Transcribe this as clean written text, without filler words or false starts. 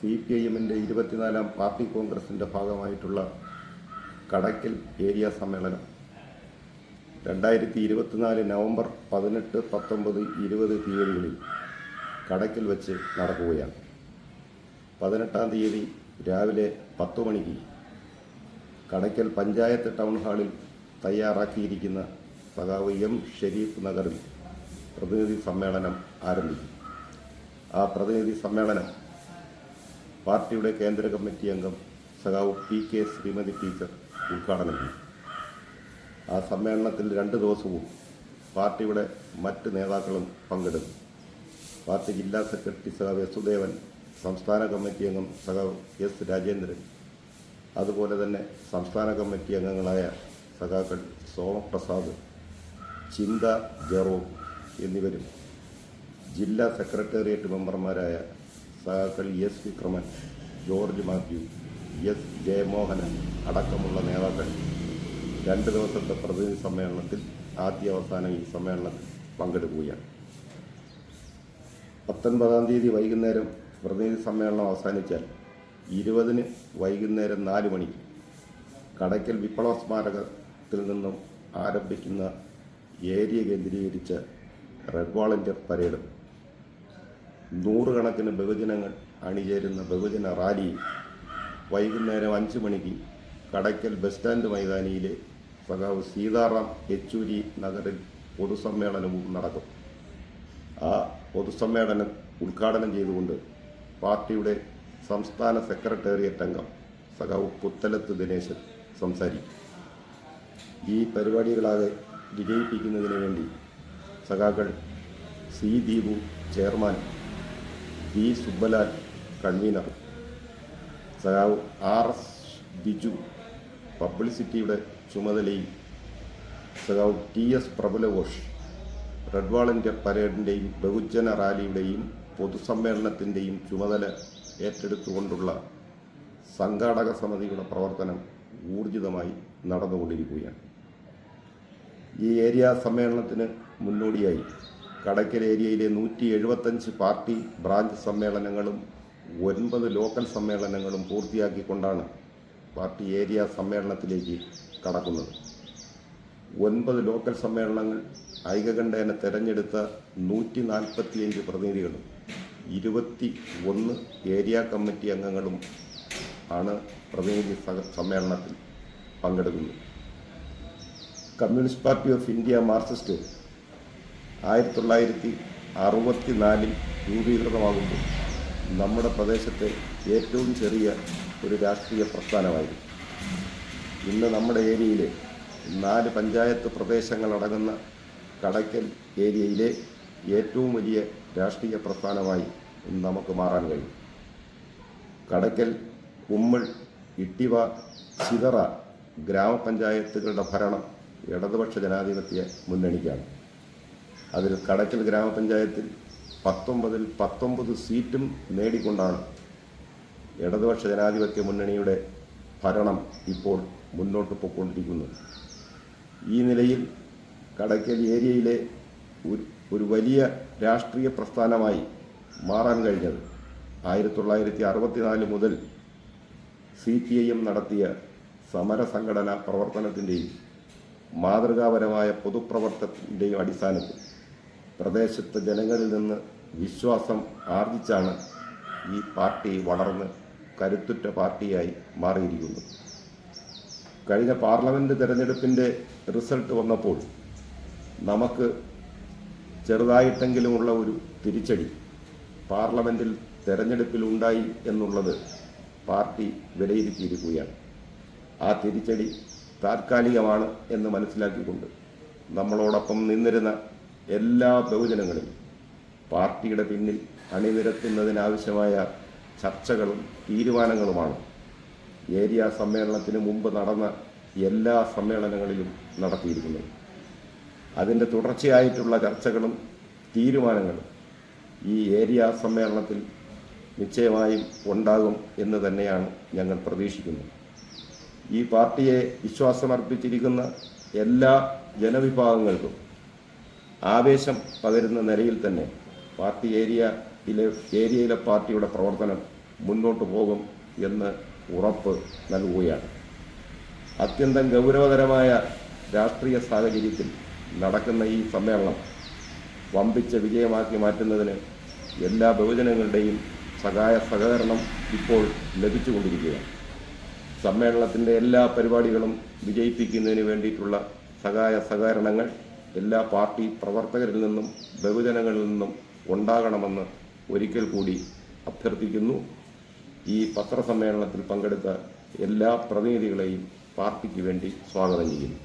CPIM-ന്റെ 24-ാം party കോൺഗ്രസിൻ്റെ ഭാഗമായിട്ടുള്ള Kadakkal area സമ്മേളനം 2024 നവംബർ 18, 19, 20 തീയതികളിൽ കടയ്ക്കൽ വെച്ച് നടക്കുകയാണ്. 18-ാം തീയതി രാവിലെ 10 മണിക്ക് കടയ്ക്കൽ പഞ്ചായത്ത് ടൗൺ ഹാളിൽ തയ്യാറാക്കിയിരിക്കുന്ന സഖാവ് M. ഷെരീഫ് നഗറിൽ പ്രതിനിധി സമ്മേളനം ആരംഭിക്കും. ആ പ്രതിനിധി സമ്മേളനം പാർട്ടിയുടെ കേന്ദ്ര കമ്മിറ്റി അംഗം സഖാവ് P.K. ശ്രീമതി ടീച്ചർ ഉദ്ഘാടനം ചെയ്യും. ആ സമ്മേളനത്തിൽ 2 ദിവസവും പാർട്ടിയുടെ മറ്റ് നേതാക്കളും പങ്കെടുക്കും. പാർട്ടി ജില്ലാ സെക്രട്ടറി സഖാവ് യസുദേവൻ, സംസ്ഥാന കമ്മിറ്റി അംഗം സഖാവ് S. രാജേന്ദ്രൻ, അതുപോലെ തന്നെ സംസ്ഥാന കമ്മിറ്റി അംഗങ്ങളായ സഖാക്കൾ സോമപ്രസാദ്, ചിന്ത ജെറോം എന്നിവരും ജില്ലാ സെക്രട്ടേറിയറ്റ് മെമ്പർമാരായ സഖാക്കൾ S. Vikraman, George Mathew, S. Jayamohanan അടക്കമുള്ള നേതാക്കൾ 2 ദിവസത്തെ പ്രതിനിധി സമ്മേളനത്തിൽ ആദ്യ-അവസാനം ഈ സമ്മേളനത്തിൽ പങ്കെടുക്കുകയാണ്. 19-ാം തീയതി വൈകുന്നേരം പ്രതിനിധി സമ്മേളനം അവസാനിച്ചാൽ 20-ന് വൈകുന്നേരം 4 മണിക്ക് കടയ്ക്കൽ വിപ്ലവ സ്മാരകത്തിൽ നിന്നും ആരംഭിക്കുന്ന ഏരിയ കേന്ദ്രീകരിച്ച റെഡ് വാളണ്ടിയർ പരേഡും 100 കണക്കിന് ബഹുജനങ്ങൾ അണിചേരുന്ന ബഹുജന റാലിയും വൈകുന്നേരം 5 മണിക്ക് കടയ്ക്കൽ ബസ് സ്റ്റാൻഡ് മൈതാനിയിലെ സഖാവ് സീതാറാം യെച്ചൂരി നഗറിൽ പൊതുസമ്മേളനവും നടക്കും. ആ പൊതുസമ്മേളനം ഉദ്ഘാടനം ചെയ്തുകൊണ്ട് പാർട്ടിയുടെ സംസ്ഥാന സെക്രട്ടേറിയറ്റ് അംഗം സഖാവ് പുത്തലത്ത് ദിനേശൻ സംസാരിക്കും. ഈ പരിപാടികളാകെ വിജയിപ്പിക്കുന്നതിന് വേണ്ടി സഖാക്കൾ C. Deepu chairman, V. Subbalal convener, സഖാവ് R.S. ബിജു പബ്ലിസിറ്റിയുടെ ചുമതലയും സഖാവ് T.S. പ്രബലഘോഷ് റെഡ് വാളണ്ടിയർ പരേഡിൻ്റെയും ബഹുജന റാലിയുടെയും പൊതുസമ്മേളനത്തിൻ്റെയും ചുമതല ഏറ്റെടുത്തുകൊണ്ടുള്ള സംഘാടക സമിതിയുടെ പ്രവർത്തനം ഊർജിതമായി നടന്നുകൊണ്ടിരിക്കുകയാണ്. ഈ ഏരിയ സമ്മേളനത്തിന് മുന്നോടിയായി കടയ്ക്കൽ ഏരിയയിലെ 175 പാർട്ടി ബ്രാഞ്ച് സമ്മേളനങ്ങളും 9 ലോക്കൽ സമ്മേളനങ്ങളും പൂർത്തിയാക്കിക്കൊണ്ടാണ് പാർട്ടി ഏരിയ സമ്മേളനത്തിലേക്ക് കടക്കുന്നത്. 9 ലോക്കൽ സമ്മേളനങ്ങൾ ഐകകണ്ഠേന തെരഞ്ഞെടുത്ത 145 പ്രതിനിധികളും 21 ഏരിയ കമ്മിറ്റി അംഗങ്ങളും ആണ് പ്രതിനിധി സമ്മേളനത്തിൽ പങ്കെടുക്കുന്നത്. Communist party of India Marxist 1964 രൂപീകൃതമാകുമ്പോൾ നമ്മുടെ പ്രദേശത്തെ ഏറ്റവും ചെറിയ ഒരു രാഷ്ട്രീയ പ്രസ്ഥാനമായിരുന്നു. ഇന്ന് നമ്മുടെ ഏരിയയിലെ 4 പഞ്ചായത്ത് പ്രദേശങ്ങളടങ്ങുന്ന കടയ്ക്കൽ ഏരിയയിലെ ഏറ്റവും വലിയ രാഷ്ട്രീയ പ്രസ്ഥാനമായി നമുക്ക് മാറാൻ കഴിയും. കടയ്ക്കൽ, കുമ്മൾ, ഇട്ടിവ, ചിതറ ഗ്രാമപഞ്ചായത്തുകളുടെ ഭരണം ഇടതുപക്ഷ ജനാധിപത്യ മുന്നണിക്കാണ്. അതിൽ കടയ്ക്കൽ ഗ്രാമപഞ്ചായത്തിൽ 19-ൽ 19 സീറ്റും നേടിക്കൊണ്ടാണ് ഇടതുപക്ഷ ജനാധിപത്യ മുന്നണിയുടെ ഭരണം ഇപ്പോൾ മുന്നോട്ട് പോയിക്കൊണ്ടിരിക്കുന്നത്. ഈ നിലയിൽ കടയ്ക്കൽ ഏരിയയിലെ ഒരു വലിയ രാഷ്ട്രീയ പ്രസ്ഥാനമായി മാറാൻ കഴിഞ്ഞത് 1964 മുതൽ CPIM നടത്തിയ സമരസംഘടനാ പ്രവർത്തനത്തിൻ്റെയും മാതൃകാപരമായ പൊതുപ്രവർത്തനത്തിൻ്റെയും അടിസ്ഥാനത്തിൽ പ്രദേശത്തെ ജനങ്ങളിൽ നിന്ന് വിശ്വാസം ആർജിച്ചാണ് ഈ പാർട്ടി വളർന്ന് കരുത്തുറ്റ പാർട്ടിയായി മാറിയിരിക്കുന്നത്. കഴിഞ്ഞ പാർലമെൻറ്റ് തെരഞ്ഞെടുപ്പിൻ്റെ റിസൾട്ട് വന്നപ്പോൾ നമുക്ക് ചെറുതായിട്ടെങ്കിലുമുള്ള ഒരു തിരിച്ചടി പാർലമെൻറ്റിൽ തെരഞ്ഞെടുപ്പിലുണ്ടായി എന്നുള്ളത് പാർട്ടി വിലയിരുത്തിയിരിക്കുകയാണ്. ആ തിരിച്ചടി താൽക്കാലികമാണ് എന്ന് മനസ്സിലാക്കിക്കൊണ്ട് നമ്മളോടൊപ്പം നിന്നിരുന്ന എല്ലാ ബഹുജനങ്ങളെയും പാർട്ടിയുടെ പിന്നിൽ അണിനിരത്തുന്നതിനാവശ്യമായ ചർച്ചകളും തീരുമാനങ്ങളുമാണ് ഏരിയ സമ്മേളനത്തിന് മുമ്പ് നടന്ന എല്ലാ സമ്മേളനങ്ങളിലും നടത്തിയിരിക്കുന്നത്. അതിൻ്റെ തുടർച്ചയായിട്ടുള്ള ചർച്ചകളും തീരുമാനങ്ങളും ഈ ഏരിയ സമ്മേളനത്തിൽ നിശ്ചയമായും ഉണ്ടാകും എന്ന് തന്നെയാണ് ഞങ്ങൾ പ്രതീക്ഷിക്കുന്നത്. ഈ പാർട്ടിയെ വിശ്വാസമർപ്പിച്ചിരിക്കുന്ന എല്ലാ ജനവിഭാഗങ്ങൾക്കും ആവേശം പകരുന്ന നിലയിൽ തന്നെ പാർട്ടി ഏരിയയിലെ പാർട്ടിയുടെ പ്രവർത്തനം മുന്നോട്ട് പോകും എന്ന് ഉറപ്പ് നൽകുകയാണ്. അത്യന്തം ഗൗരവതരമായ രാഷ്ട്രീയ സാഹചര്യത്തിൽ നടക്കുന്ന ഈ സമ്മേളനം വമ്പിച്ച വിജയമാക്കി മാറ്റുന്നതിന് എല്ലാ ബഹുജനങ്ങളുടെയും സഹായ സഹകരണം ഇപ്പോൾ ലഭിച്ചുകൊണ്ടിരിക്കുകയാണ്. സമ്മേളനത്തിൻ്റെ എല്ലാ പരിപാടികളും വിജയിപ്പിക്കുന്നതിന് വേണ്ടിയിട്ടുള്ള സഹായ സഹകരണങ്ങൾ എല്ലാ പാർട്ടി പ്രവർത്തകരിൽ നിന്നും ബഹുജനങ്ങളിൽ നിന്നും ഉണ്ടാകണമെന്ന് ഒരിക്കൽ കൂടി അഭ്യർത്ഥിക്കുന്നു. ഈ പത്രസമ്മേളനത്തിൽ പങ്കെടുത്ത എല്ലാ പ്രതിനിധികളെയും പാർട്ടിക്ക് വേണ്ടി സ്വാഗതം ചെയ്യുന്നു.